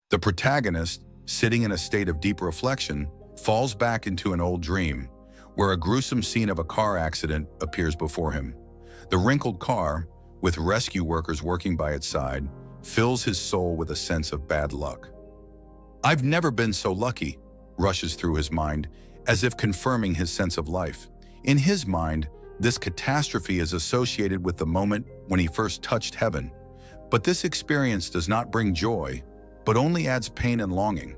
The protagonist, sitting in a state of deep reflection, falls back into an old dream, where a gruesome scene of a car accident appears before him. The wrinkled car, with rescue workers working by its side, fills his soul with a sense of bad luck. "I've never been so lucky," rushes through his mind, as if confirming his sense of life. In his mind, this catastrophe is associated with the moment when he first touched heaven. But this experience does not bring joy, but only adds pain and longing.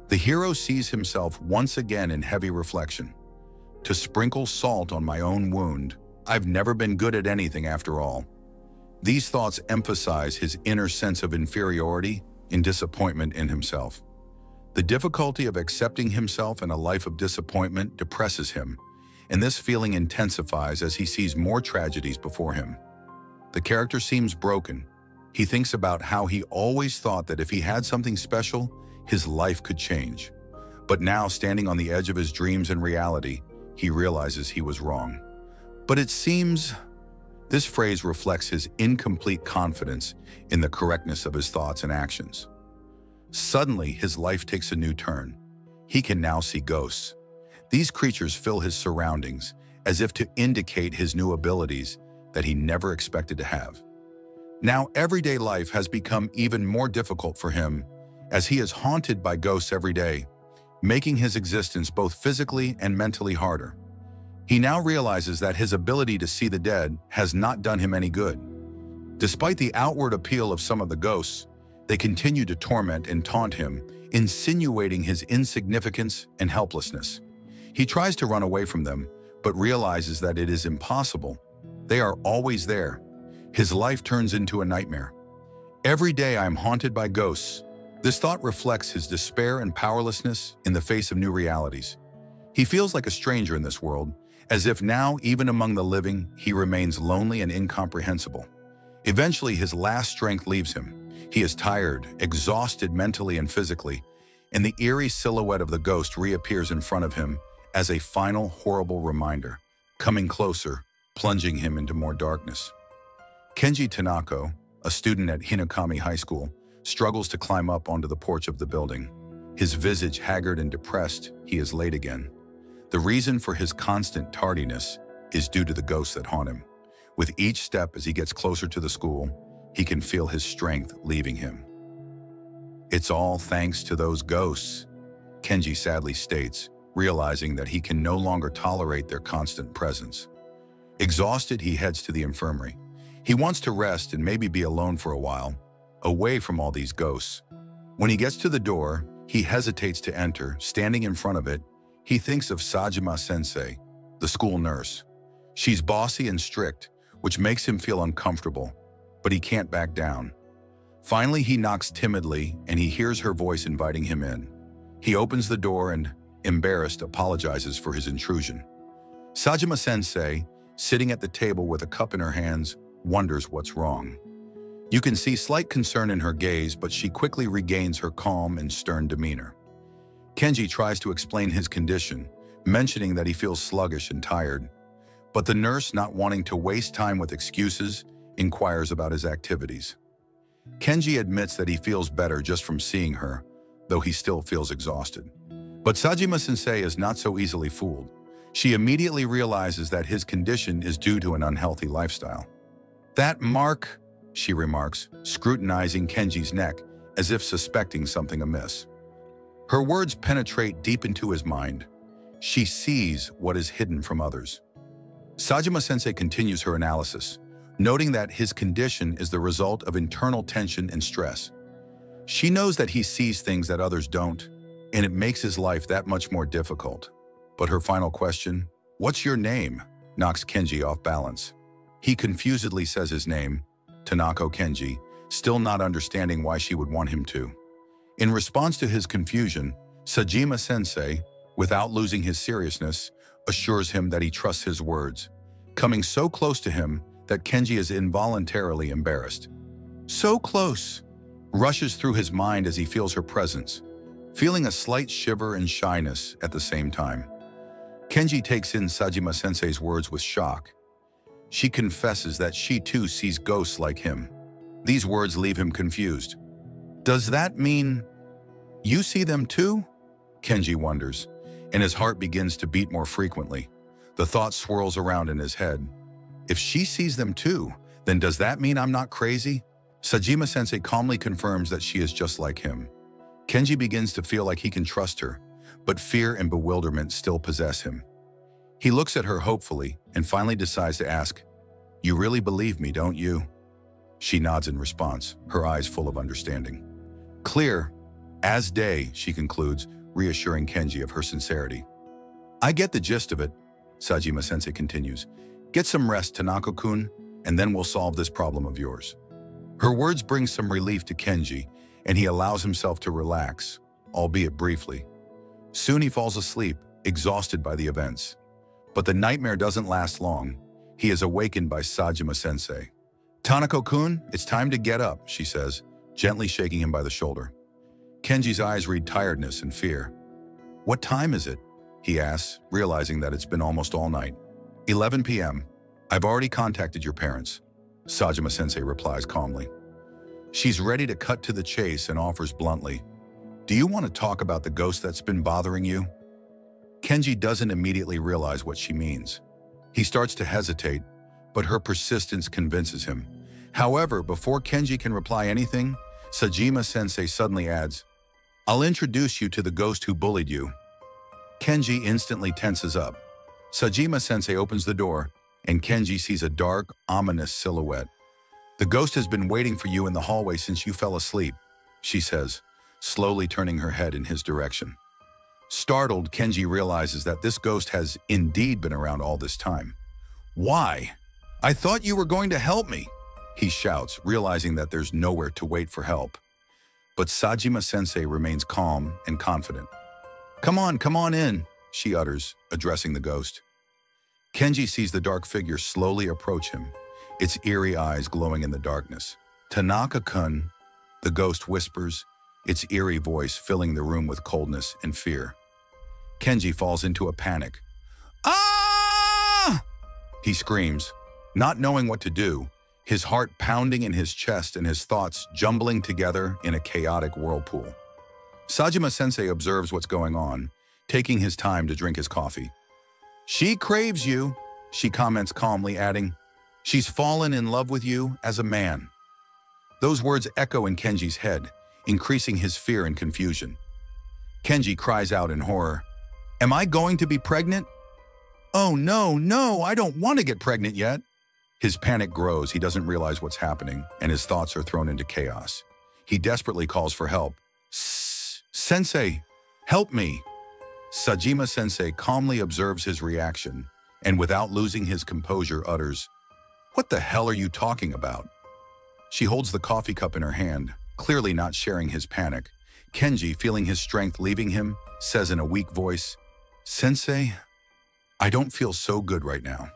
The hero sees himself once again in heavy reflection. "To sprinkle salt on my own wound, I've never been good at anything after all." These thoughts emphasize his inner sense of inferiority and disappointment in himself. The difficulty of accepting himself in a life of disappointment depresses him, and this feeling intensifies as he sees more tragedies before him. The character seems broken. He thinks about how he always thought that if he had something special, his life could change. But now, standing on the edge of his dreams and reality, he realizes he was wrong. But it seems this phrase reflects his incomplete confidence in the correctness of his thoughts and actions. Suddenly, his life takes a new turn. He can now see ghosts. These creatures fill his surroundings, as if to indicate his new abilities that he never expected to have. Now, everyday life has become even more difficult for him, as he is haunted by ghosts every day, making his existence both physically and mentally harder. He now realizes that his ability to see the dead has not done him any good. Despite the outward appeal of some of the ghosts, they continue to torment and taunt him, insinuating his insignificance and helplessness. He tries to run away from them, but realizes that it is impossible. They are always there. His life turns into a nightmare. "Every day I am haunted by ghosts." This thought reflects his despair and powerlessness in the face of new realities. He feels like a stranger in this world, as if now, even among the living, he remains lonely and incomprehensible. Eventually, his last strength leaves him. He is tired, exhausted mentally and physically, and the eerie silhouette of the ghost reappears in front of him as a final horrible reminder, coming closer, plunging him into more darkness. Kenji Tanako, a student at Hinokami High School, struggles to climb up onto the porch of the building. His visage haggard and depressed, he is late again. The reason for his constant tardiness is due to the ghosts that haunt him. With each step as he gets closer to the school, he can feel his strength leaving him. "It's all thanks to those ghosts," Kenji sadly states, realizing that he can no longer tolerate their constant presence. Exhausted, he heads to the infirmary. He wants to rest and maybe be alone for a while, away from all these ghosts. When he gets to the door, he hesitates to enter. Standing in front of it, he thinks of Sajima-sensei, the school nurse. She's bossy and strict, which makes him feel uncomfortable, but he can't back down. Finally, he knocks timidly, and he hears her voice inviting him in. He opens the door and, embarrassed, apologizes for his intrusion. Sajima-sensei, sitting at the table with a cup in her hands, wonders what's wrong. You can see slight concern in her gaze, but she quickly regains her calm and stern demeanor. Kenji tries to explain his condition, mentioning that he feels sluggish and tired. But the nurse, not wanting to waste time with excuses, inquires about his activities. Kenji admits that he feels better just from seeing her, though he still feels exhausted. But Sajima-sensei is not so easily fooled. She immediately realizes that his condition is due to an unhealthy lifestyle. "That mark," she remarks, scrutinizing Kenji's neck as if suspecting something amiss. Her words penetrate deep into his mind. She sees what is hidden from others. Sajima-sensei continues her analysis, noting that his condition is the result of internal tension and stress. She knows that he sees things that others don't, and it makes his life that much more difficult. But her final question, "What's your name?" knocks Kenji off balance. He confusedly says his name, Tanako Kenji, still not understanding why she would want him to. In response to his confusion, Sajima-sensei, without losing his seriousness, assures him that he trusts his words, coming so close to him that Kenji is involuntarily embarrassed. "So close," rushes through his mind as he feels her presence, feeling a slight shiver and shyness at the same time. Kenji takes in Sajima-sensei's words with shock. She confesses that she too sees ghosts like him. These words leave him confused. Does that mean you see them too? Kenji wonders, and his heart begins to beat more frequently. The thought swirls around in his head. If she sees them too, then does that mean I'm not crazy? Sajima-sensei calmly confirms that she is just like him. Kenji begins to feel like he can trust her, but fear and bewilderment still possess him. He looks at her hopefully and finally decides to ask, "You really believe me, don't you?" She nods in response, her eyes full of understanding. "Clear as day," she concludes, reassuring Kenji of her sincerity. "I get the gist of it," Sajima-sensei continues. "Get some rest, Tanaka-kun, and then we'll solve this problem of yours." Her words bring some relief to Kenji, and he allows himself to relax, albeit briefly. Soon he falls asleep, exhausted by the events. But the nightmare doesn't last long. He is awakened by Sajima-sensei. "Tanaka-kun, it's time to get up," she says, gently shaking him by the shoulder. Kenji's eyes read tiredness and fear. "What time is it?" he asks, realizing that it's been almost all night. 11 p.m. "I've already contacted your parents," Sajima-sensei replies calmly. She's ready to cut to the chase and offers bluntly, "Do you want to talk about the ghost that's been bothering you?" Kenji doesn't immediately realize what she means. He starts to hesitate, but her persistence convinces him. However, before Kenji can reply anything, Sajima-sensei suddenly adds, "I'll introduce you to the ghost who bullied you." Kenji instantly tenses up. Sajima-sensei opens the door, and Kenji sees a dark, ominous silhouette. "The ghost has been waiting for you in the hallway since you fell asleep," she says, slowly turning her head in his direction. Startled, Kenji realizes that this ghost has indeed been around all this time. "Why? I thought you were going to help me," he shouts, realizing that there's nowhere to wait for help. But Sajima-sensei remains calm and confident. Come on in," she utters, addressing the ghost. Kenji sees the dark figure slowly approach him, its eerie eyes glowing in the darkness. "Tanaka-kun," the ghost whispers, its eerie voice filling the room with coldness and fear. Kenji falls into a panic. "Ah!" he screams, not knowing what to do, his heart pounding in his chest and his thoughts jumbling together in a chaotic whirlpool. Sajima-sensei observes what's going on, taking his time to drink his coffee. "She craves you," she comments calmly, adding, "She's fallen in love with you as a man." Those words echo in Kenji's head, increasing his fear and confusion. Kenji cries out in horror, "Am I going to be pregnant?" "Oh no, I don't want to get pregnant yet." His panic grows, he doesn't realize what's happening, and his thoughts are thrown into chaos. He desperately calls for help. "Sensei, help me!" Sajima-sensei calmly observes his reaction, and without losing his composure utters, "What the hell are you talking about?" She holds the coffee cup in her hand, clearly not sharing his panic. Kenji, feeling his strength leaving him, says in a weak voice, "Sensei, I don't feel so good right now."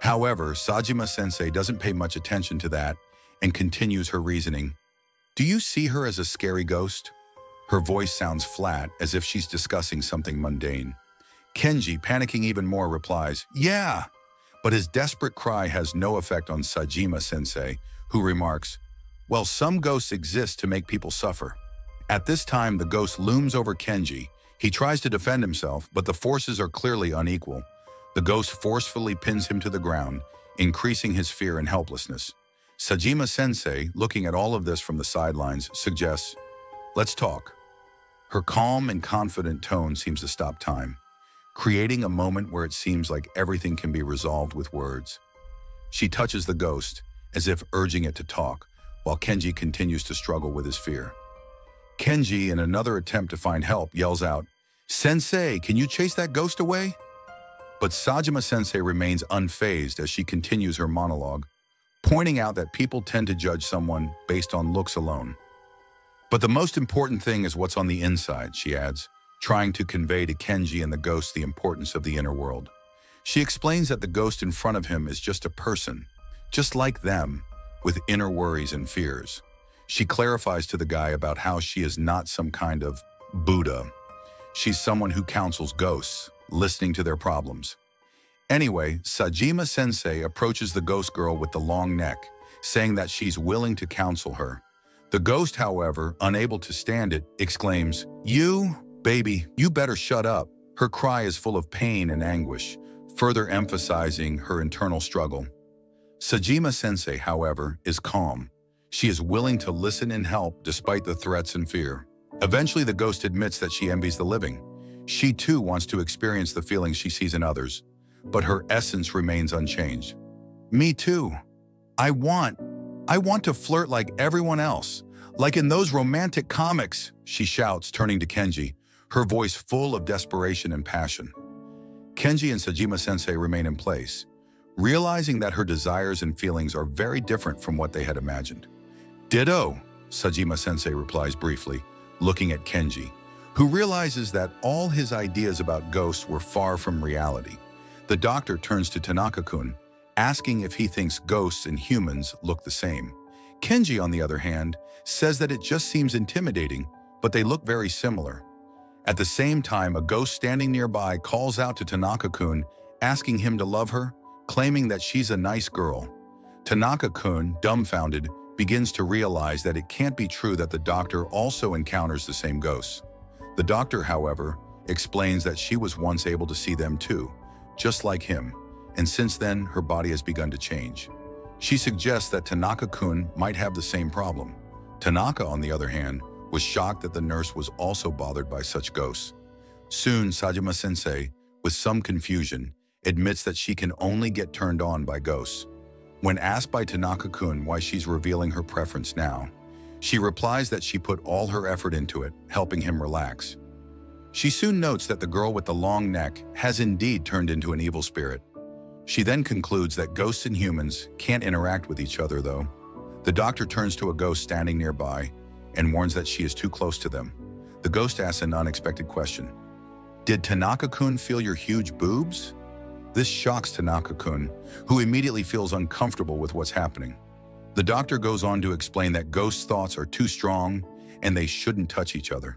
However, Sajima-sensei doesn't pay much attention to that and continues her reasoning. "Do you see her as a scary ghost?" Her voice sounds flat, as if she's discussing something mundane. Kenji, panicking even more, replies, "Yeah," but his desperate cry has no effect on Sajima-sensei, who remarks, "Well, some ghosts exist to make people suffer." At this time, the ghost looms over Kenji. He tries to defend himself, but the forces are clearly unequal. The ghost forcefully pins him to the ground, increasing his fear and helplessness. Sajima-sensei, looking at all of this from the sidelines, suggests, "Let's talk." Her calm and confident tone seems to stop time, creating a moment where it seems like everything can be resolved with words. She touches the ghost, as if urging it to talk, while Kenji continues to struggle with his fear. Kenji, in another attempt to find help, yells out, "Sensei, can you chase that ghost away?" But Sajima-sensei remains unfazed as she continues her monologue, pointing out that people tend to judge someone based on looks alone. "But the most important thing is what's on the inside," she adds, trying to convey to Kenji and the ghost the importance of the inner world. She explains that the ghost in front of him is just a person, just like them, with inner worries and fears. She clarifies to the guy about how she is not some kind of Buddha. She's someone who counsels ghosts, listening to their problems. Anyway, Sajima-sensei approaches the ghost girl with the long neck, saying that she's willing to counsel her. The ghost, however, unable to stand it, exclaims, "You, baby, you better shut up." Her cry is full of pain and anguish, further emphasizing her internal struggle. Sajima-sensei, however, is calm. She is willing to listen and help despite the threats and fear. Eventually, the ghost admits that she envies the living. She too wants to experience the feelings she sees in others, but her essence remains unchanged. "Me too. I want to flirt like everyone else, like in those romantic comics," she shouts, turning to Kenji, her voice full of desperation and passion. Kenji and Sajima-sensei remain in place, realizing that her desires and feelings are very different from what they had imagined. "Ditto," Sajima-sensei replies briefly, looking at Kenji, who realizes that all his ideas about ghosts were far from reality. The doctor turns to Tanaka-kun, asking if he thinks ghosts and humans look the same. Kenji, on the other hand, says that it just seems intimidating, but they look very similar. At the same time, a ghost standing nearby calls out to Tanaka-kun, asking him to love her, claiming that she's a nice girl. Tanaka-kun, dumbfounded, begins to realize that it can't be true that the doctor also encounters the same ghosts. The doctor, however, explains that she was once able to see them too, just like him, and since then her body has begun to change. She suggests that Tanaka-kun might have the same problem. Tanaka, on the other hand, was shocked that the nurse was also bothered by such ghosts. Soon, Sajima-sensei, with some confusion, admits that she can only get turned on by ghosts. When asked by Tanaka-kun why she's revealing her preference now, she replies that she put all her effort into it, helping him relax. She soon notes that the girl with the long neck has indeed turned into an evil spirit. She then concludes that ghosts and humans can't interact with each other, though. The doctor turns to a ghost standing nearby and warns that she is too close to them. The ghost asks an unexpected question. "Did Tanaka-kun feel your huge boobs?" This shocks Tanaka-kun, who immediately feels uncomfortable with what's happening. The doctor goes on to explain that ghosts' thoughts are too strong and they shouldn't touch each other.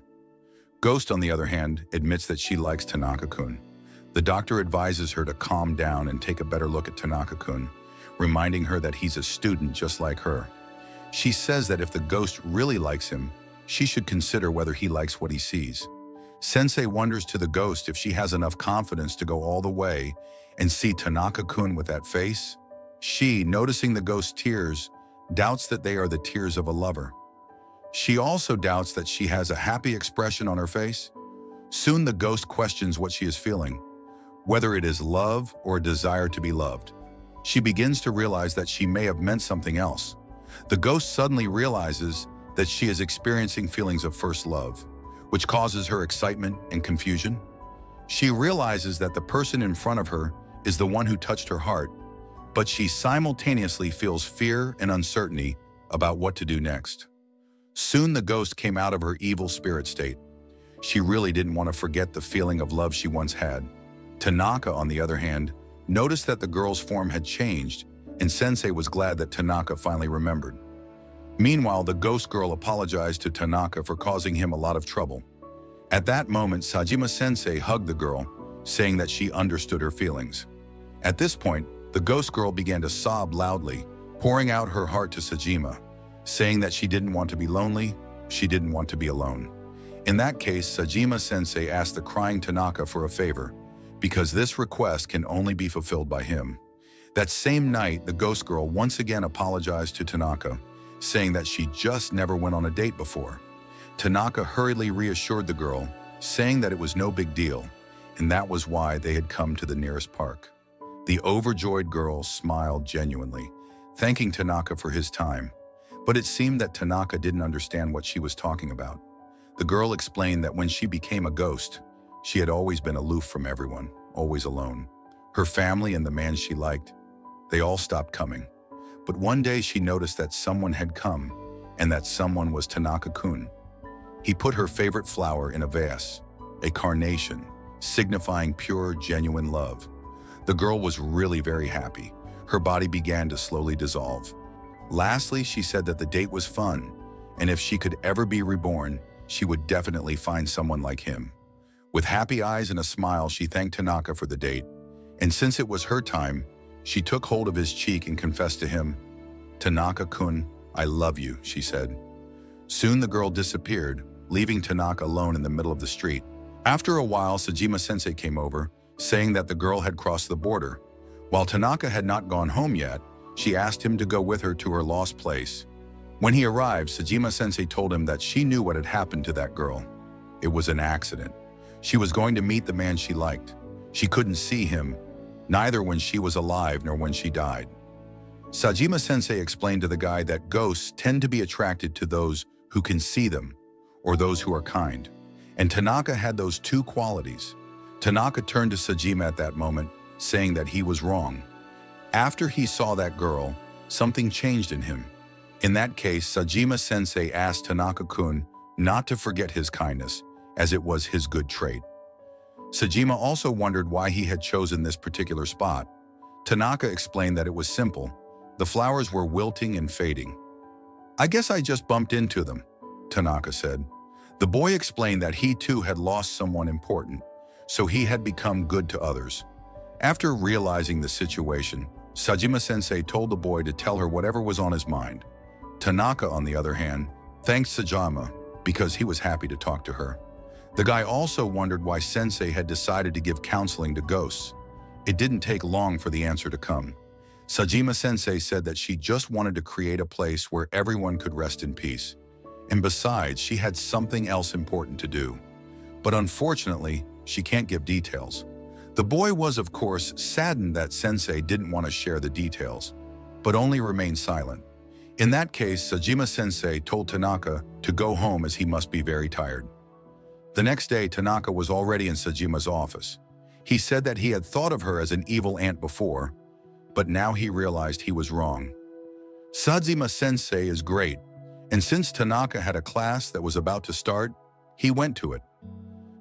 Ghost, on the other hand, admits that she likes Tanaka-kun. The doctor advises her to calm down and take a better look at Tanaka-kun, reminding her that he's a student just like her. She says that if the ghost really likes him, she should consider whether he likes what he sees. Sensei wonders to the ghost if she has enough confidence to go all the way and see Tanaka-kun with that face. She, noticing the ghost's tears, doubts that they are the tears of a lover. She also doubts that she has a happy expression on her face. Soon the ghost questions what she is feeling, whether it is love or a desire to be loved. She begins to realize that she may have meant something else. The ghost suddenly realizes that she is experiencing feelings of first love, which causes her excitement and confusion. She realizes that the person in front of her is the one who touched her heart, but she simultaneously feels fear and uncertainty about what to do next. Soon the ghost came out of her evil spirit state. She really didn't want to forget the feeling of love she once had. Tanaka, on the other hand, noticed that the girl's form had changed, and Sensei was glad that Tanaka finally remembered. Meanwhile, the ghost girl apologized to Tanaka for causing him a lot of trouble. At that moment, Sajima-sensei hugged the girl, saying that she understood her feelings. At this point, the ghost girl began to sob loudly, pouring out her heart to Sajima, saying that she didn't want to be lonely, she didn't want to be alone. In that case, Sajima-sensei asked the crying Tanaka for a favor, because this request can only be fulfilled by him. That same night, the ghost girl once again apologized to Tanaka, saying that she just never went on a date before. Tanaka hurriedly reassured the girl, saying that it was no big deal, and that was why they had come to the nearest park. The overjoyed girl smiled genuinely, thanking Tanaka for his time, but it seemed that Tanaka didn't understand what she was talking about. The girl explained that when she became a ghost, she had always been aloof from everyone, always alone. Her family and the man she liked, they all stopped coming. But one day she noticed that someone had come, and that someone was Tanaka-kun. He put her favorite flower in a vase, a carnation, signifying pure, genuine love. The girl was really very happy. Her body began to slowly dissolve. Lastly, she said that the date was fun, and if she could ever be reborn, she would definitely find someone like him. With happy eyes and a smile, she thanked Tanaka for the date, and since it was her time, she took hold of his cheek and confessed to him. "Tanaka-kun, I love you," she said. Soon the girl disappeared, leaving Tanaka alone in the middle of the street. After a while, Sajima-sensei came over, saying that the girl had crossed the border. While Tanaka had not gone home yet, she asked him to go with her to her lost place. When he arrived, Sajima-sensei told him that she knew what had happened to that girl. It was an accident. She was going to meet the man she liked. She couldn't see him, neither when she was alive nor when she died. Sajima-sensei explained to the guy that ghosts tend to be attracted to those who can see them, or those who are kind. And Tanaka had those two qualities. Tanaka turned to Sajima at that moment, saying that he was wrong. After he saw that girl, something changed in him. In that case, Sajima-sensei asked Tanaka-kun not to forget his kindness, as it was his good trait. Sajima also wondered why he had chosen this particular spot. Tanaka explained that it was simple. The flowers were wilting and fading. "I guess I just bumped into them," Tanaka said. The boy explained that he too had lost someone important, so he had become good to others. After realizing the situation, Sajima-sensei told the boy to tell her whatever was on his mind. Tanaka, on the other hand, thanked Sajima because he was happy to talk to her. The guy also wondered why Sensei had decided to give counseling to ghosts. It didn't take long for the answer to come. Sajima-sensei said that she just wanted to create a place where everyone could rest in peace. And besides, she had something else important to do. But unfortunately, she can't give details. The boy was, of course, saddened that Sensei didn't want to share the details, but only remained silent. In that case, Sajima-sensei told Tanaka to go home as he must be very tired. The next day, Tanaka was already in Sajima's office. He said that he had thought of her as an evil aunt before, but now he realized he was wrong. Sajima-sensei is great, and since Tanaka had a class that was about to start, he went to it.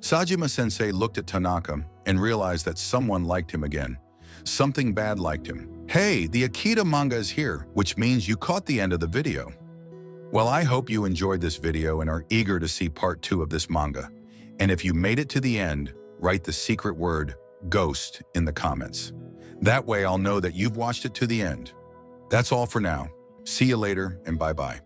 Sajima-sensei looked at Tanaka and realized that someone liked him again. Something bad liked him. "Hey, the Akita manga is here," which means you caught the end of the video. Well, I hope you enjoyed this video and are eager to see part 2 of this manga. And if you made it to the end, write the secret word, ghost, in the comments. That way I'll know that you've watched it to the end. That's all for now. See you later, and bye-bye.